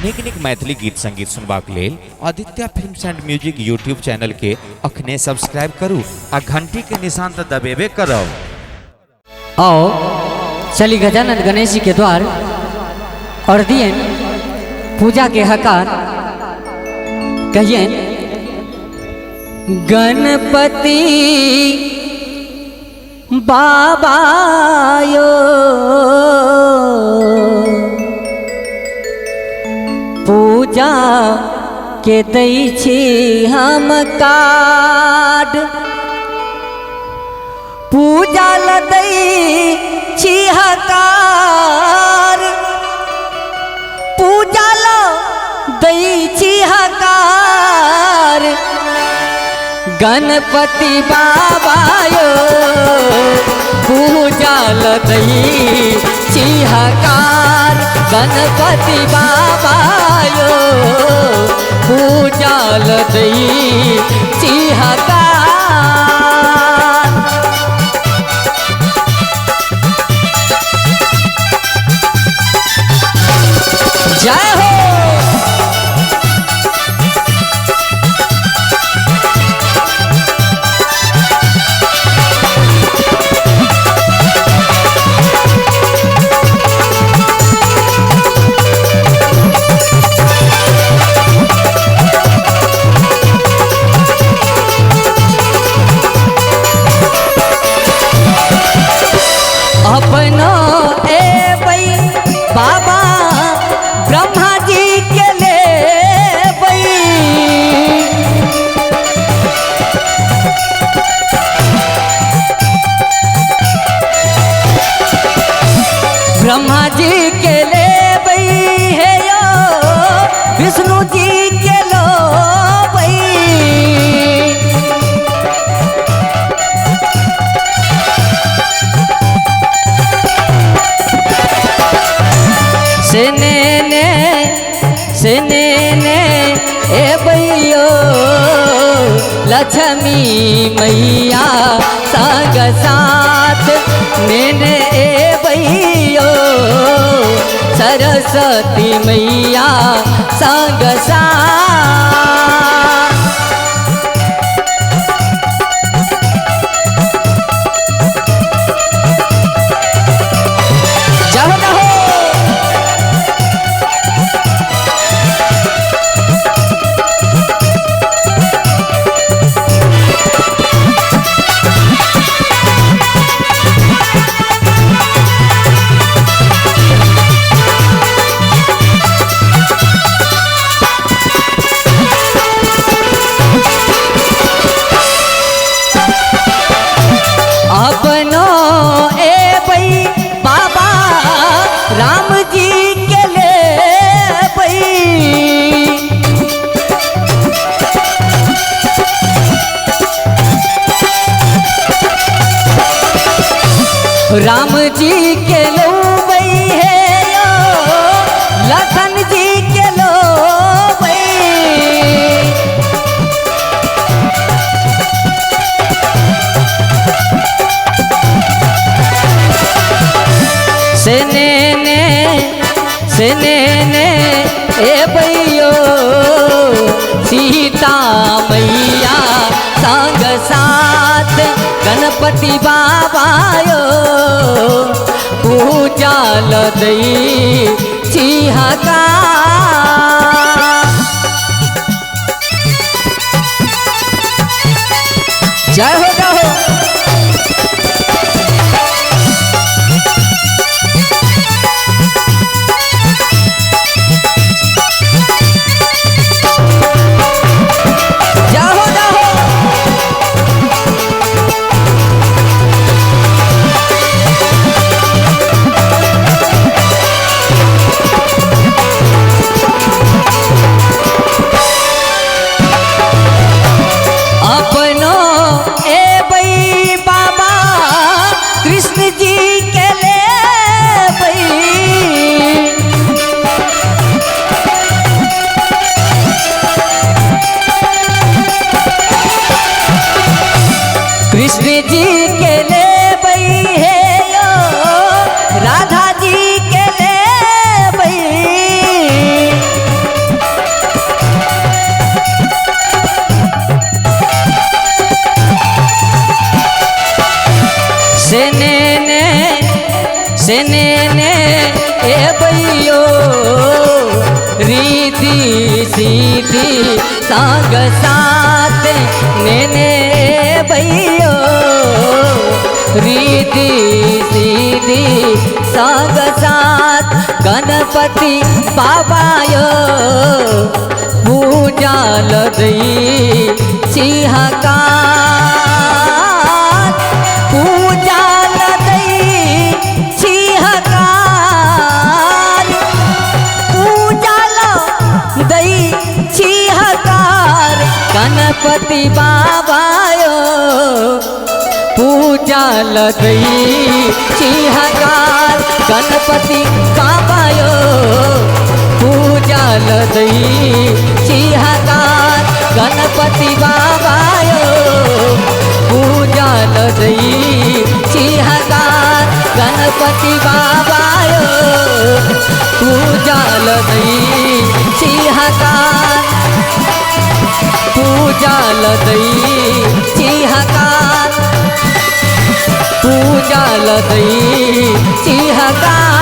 निक निक मैथिली गीत संगीत सुनबाक लेल Aditya films and music YouTube channel के अखने सब्सक्राइब करू आ घंटी के निशान तो दबेबे करो। आओ चली गजानन गणेश जी के द्वार और दिए पूजा के हकार कहिए गणपति बाबा यो पूजा के दै छी हम कार्ड पूजा ल दै छी हकार पूजा ल दै छी हकार गणपति बाबा यो पूजा ल दै छी हकार गणपति बाबा यो पूजा ल दै छी हकार। जय हो अपनो एबै बाबा ब्रह्मा जी के लेबै ब्रह्मा जी के लेबै हे यो विष्णु जी के लोबै सेने ए भैयो लक्ष्मी मैया संग साथ नेने ए भैयो सरस्वती मैया संग साथ। अपनो ए भाई बाबा राम जी के लेबै राम जी के लोबै है यो लखन जी के लोबै सेने ए भैयो सीता मैया संग साथ गणपति बाबा यो पूजा ल दै छी हकार। जय हो जय हो से ने ए भैयो रीति सीधी संग साथ ने भैयो रीति सीधी संग साथ गणपति बाबायो पूजा लदई सिंहकार पूजा लदई सिंहकार पूजा लदई सिंहकार गणपति बाबायो पूजा लदई सिंहकार गणपति बाबायो पूजा लदई सिंहकार गणपति बाबायो पूजा लदई सिंहकार गणपति बाबायो पूजा लदई सिंहकार पूजा लदई सिंहकार पूजा लदई सिंहकार